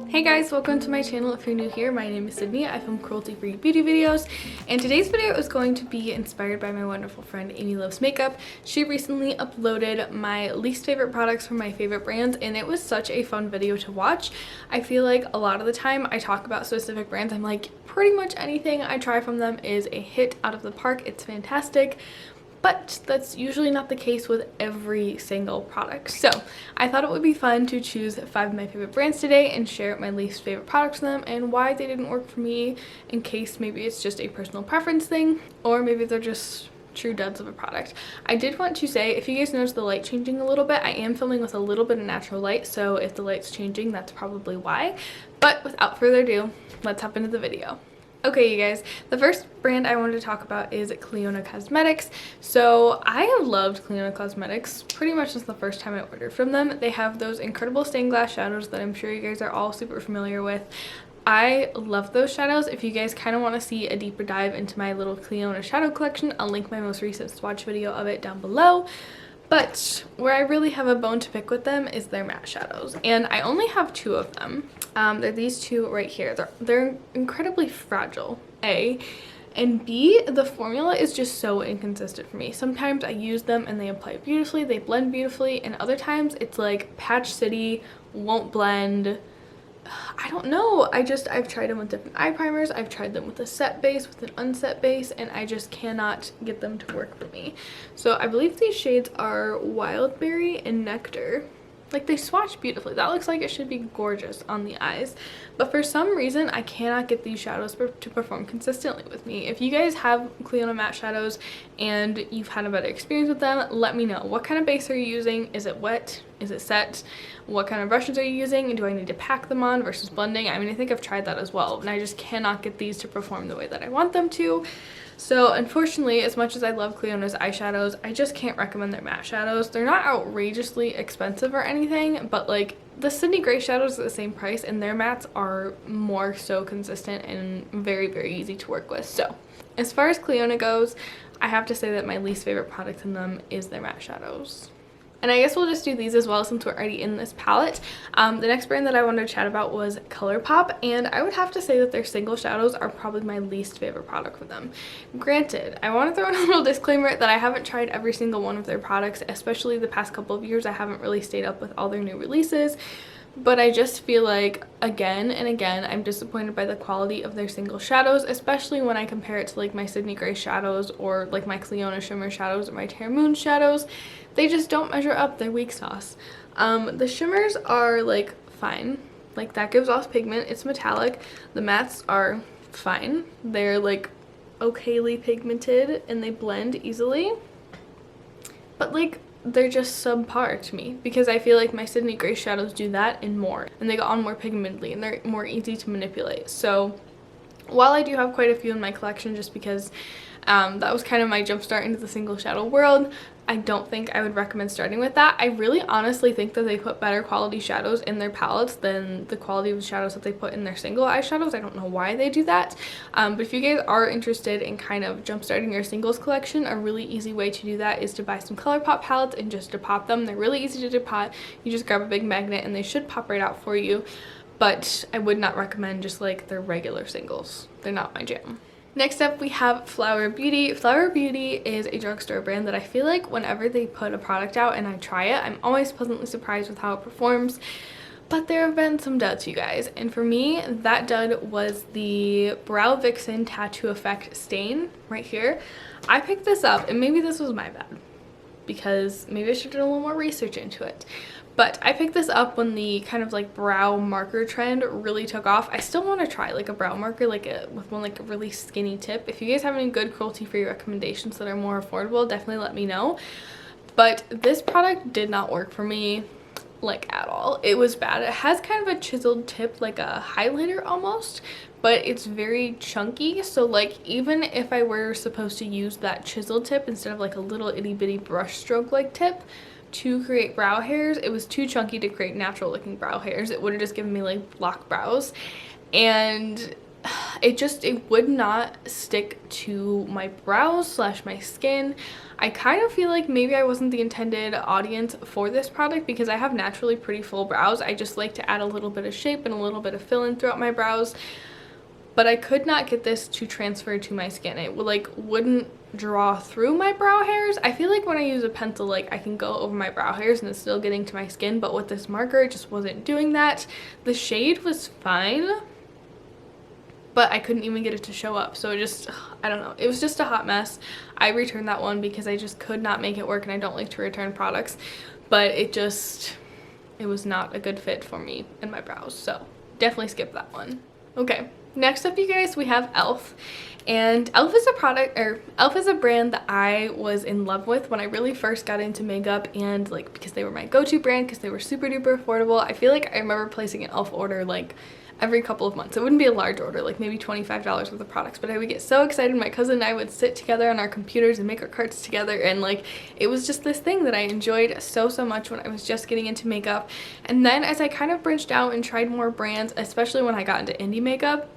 Hey guys, welcome to my channel. If you're new here, my name is Sydney. I film cruelty-free beauty videos, and today's video is going to be inspired by my wonderful friend Amy Loves Makeup. She recently uploaded my least favorite products from my favorite brands, and it was such a fun video to watch. I feel like a lot of the time I talk about specific brands, I'm like, pretty much anything I try from them is a hit out of the park. It's fantastic. But that's usually not the case with every single product. So I thought it would be fun to choose 5 of my favorite brands today and share my least favorite products from them and why they didn't work for me, in case maybe it's just a personal preference thing or maybe they're just true duds of a product. I did want to say, if you guys notice the light changing a little bit, I am filming with a little bit of natural light, so if the light's changing, that's probably why. But without further ado, let's hop into the video. Okay, you guys, the first brand I wanted to talk about is Kaleido Cosmetics. So I have loved Kaleido Cosmetics pretty much since the first time I ordered from them. They have those incredible stained glass shadows that I'm sure you guys are all super familiar with. I love those shadows. If you guys kind of want to see a deeper dive into my little Kaleido shadow collection, I'll link my most recent swatch video of it down below. But where I really have a bone to pick with them is their matte shadows, and I only have 2 of them. They're these 2 right here. They're incredibly fragile, A, and B, the formula is just so inconsistent for me. Sometimes I use them and they apply beautifully, they blend beautifully, and other times it's like Patch City, won't blend. I don't know. I've tried them with different eye primers. I've tried them with a set base, with an unset base, and I just cannot get them to work for me. So I believe these shades are Wildberry and Nectar. Like, they swatch beautifully. That looks like it should be gorgeous on the eyes. But for some reason, I cannot get these shadows to perform consistently with me. If you guys have Kaleido matte shadows and you've had a better experience with them, let me know. What kind of base are you using? Is it wet? Is it set? What kind of brushes are you using? And do I need to pack them on versus blending? I mean, I think I've tried that as well, and I just cannot get these to perform the way that I want them to. So unfortunately, as much as I love Kaleido's eyeshadows, I just can't recommend their matte shadows. They're not outrageously expensive or anything, but like the Sydney Gray shadows are the same price, and their mattes are more so consistent and very, very easy to work with. So as far as Kaleido goes, I have to say that my least favorite product in them is their matte shadows. And I guess we'll just do these as well since we're already in this palette. The next brand that I wanted to chat about was ColourPop, and I would have to say that their single shadows are probably my least favorite product for them. Granted, I want to throw in a little disclaimer that I haven't tried every single one of their products, especially the past couple of years. I haven't really stayed up with all their new releases. But I just feel like, again and again, I'm disappointed by the quality of their single shadows, especially when I compare it to like my Sydney Gray shadows or like my Kaleido shimmer shadows or my Terra Moon shadows. They just don't measure up. They're weak sauce. The shimmers are like fine. Like, that gives off pigment. It's metallic. The mattes are fine. They're like okayly pigmented and they blend easily. But like, they're just subpar to me because I feel like my Sydney Gray shadows do that and more, and they go on more pigmentedly and they're more easy to manipulate. So while I do have quite a few in my collection just because that was kind of my jump start into the single shadow world, I don't think I would recommend starting with that. I really honestly think that they put better quality shadows in their palettes than the quality of the shadows that they put in their single eyeshadows. I don't know why they do that. But if you guys are interested in kind of jump starting your singles collection, a really easy way to do that is to buy some ColourPop palettes and just depot them. They're really easy to depot. You just grab a big magnet and they should pop right out for you. But I would not recommend just like their regular singles. They're not my jam. Next up, we have Flower Beauty. Flower Beauty is a drugstore brand that I feel like whenever they put a product out and I try it, I'm always pleasantly surprised with how it performs. But there have been some duds, you guys. And for me, that dud was the Brow Vixen Tattoo Effect Stain right here. I picked this up, and maybe this was my bad, because maybe I should have done a little more research into it. But I picked this up when the kind of like brow marker trend really took off. I still want to try like a brow marker with one like a really skinny tip. If you guys have any good cruelty-free recommendations that are more affordable, definitely let me know. But this product did not work for me like at all. It was bad. It has kind of a chiseled tip, like a highlighter almost, but it's very chunky. So like, even if I were supposed to use that chiseled tip instead of like a little itty bitty brush stroke like tip to create brow hairs, it was too chunky to create natural looking brow hairs. It would have just given me like block brows, and it would not stick to my brows slash my skin. I kind of feel like maybe I wasn't the intended audience for this product because I have naturally pretty full brows. I just like to add a little bit of shape and a little bit of fill-in throughout my brows. But I could not get this to transfer to my skin. It wouldn't draw through my brow hairs. I feel like when I use a pencil, like I can go over my brow hairs and it's still getting to my skin, but with this marker it just wasn't doing that. The shade was fine, but I couldn't even get it to show up. So it just, I don't know, it was just a hot mess. I returned that one because I just could not make it work, and I don't like to return products, but it was not a good fit for me and my brows, so definitely skip that one. Okay, next up, you guys, we have e.l.f. And e.l.f. is e.l.f. is a brand that I was in love with when I really first got into makeup, and like because they were my go-to brand, because they were super duper affordable. I feel like I remember placing an e.l.f. order like every couple of months. It wouldn't be a large order, like maybe $25 worth of products, but I would get so excited. My cousin and I would sit together on our computers and make our carts together, and like it was just this thing that I enjoyed so much when I was just getting into makeup. And then as I kind of branched out and tried more brands, especially when I got into indie makeup,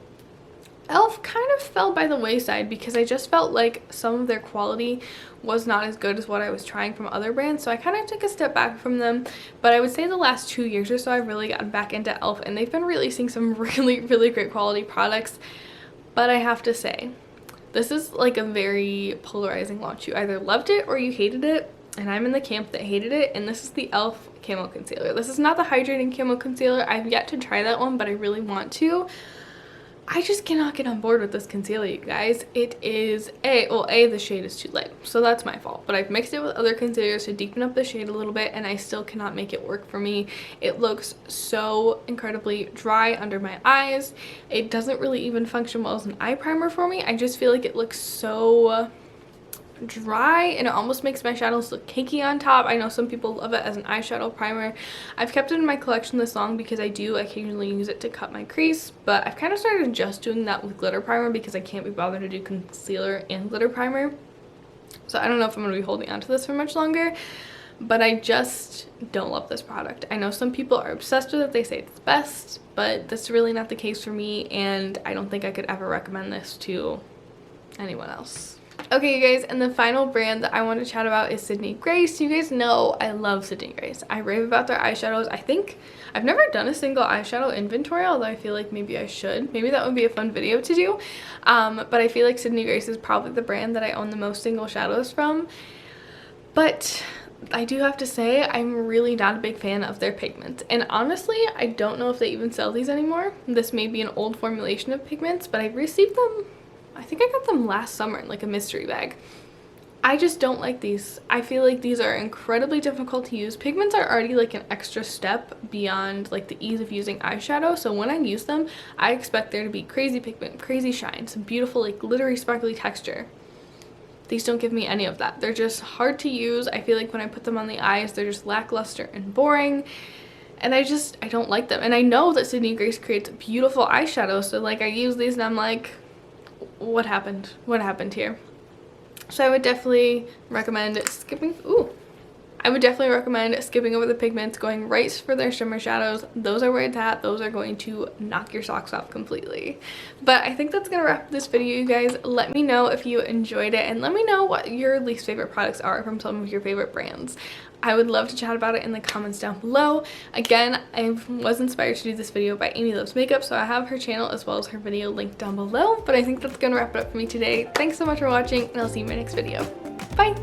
e.l.f. kind of fell by the wayside because I just felt like some of their quality was not as good as what I was trying from other brands, so I kind of took a step back from them. But I would say the last 2 years or so I've really gotten back into e.l.f. and they've been releasing some really great quality products. But I have to say, this is like a very polarizing launch. You either loved it or you hated it, and I'm in the camp that hated it. And this is the e.l.f. Camo Concealer. This is not the hydrating camo concealer. I've yet to try that one, but I really want to. I just cannot get on board with this concealer, you guys. It is the shade is too light, so that's my fault. But I've mixed it with other concealers to deepen up the shade a little bit, and I still cannot make it work for me. It looks so incredibly dry under my eyes. It doesn't really even function well as an eye primer for me. I just feel like it looks so dry, and it almost makes my shadows look cakey on top. I know some people love it as an eyeshadow primer. I've kept it in my collection this long because I do occasionally use it to cut my crease, but I've kind of started just doing that with glitter primer because I can't be bothered to do concealer and glitter primer. So I don't know if I'm going to be holding on to this for much longer, but I just don't love this product. I know some people are obsessed with it. They say it's best, but that's really not the case for me, and I don't think I could ever recommend this to anyone else. Okay, you guys, and the final brand that I want to chat about is Sydney Grace. You guys know I love Sydney Grace. I rave about their eyeshadows. I think I've never done a single eyeshadow inventory, although I feel like maybe I should. Maybe that would be a fun video to do. But I feel like Sydney Grace is probably the brand that I own the most single shadows from. But I do have to say, I'm really not a big fan of their pigments. And honestly, I don't know if they even sell these anymore. This may be an old formulation of pigments, but I received them, I think I got them last summer in like a mystery bag. I just don't like these. I feel like these are incredibly difficult to use. Pigments are already like an extra step beyond like the ease of using eyeshadow. So when I use them, I expect there to be crazy pigment, crazy shine, some beautiful like glittery sparkly texture. These don't give me any of that. They're just hard to use. I feel like when I put them on the eyes, they're just lackluster and boring. And I don't like them. And I know that Sydney Grace creates beautiful eyeshadows. So like I use these and I'm like, what happened? What happened here? So I would definitely recommend skipping over the pigments, going right for their shimmer shadows. Those are where it's at. Those are going to knock your socks off completely. But I think that's gonna wrap up this video, you guys. Let me know if you enjoyed it, and let me know what your least favorite products are from some of your favorite brands. I would love to chat about it in the comments down below. Again, I was inspired to do this video by Amy Loves Makeup, so I have her channel as well as her video linked down below. But I think that's gonna wrap it up for me today. Thanks so much for watching, and I'll see you in my next video. Bye!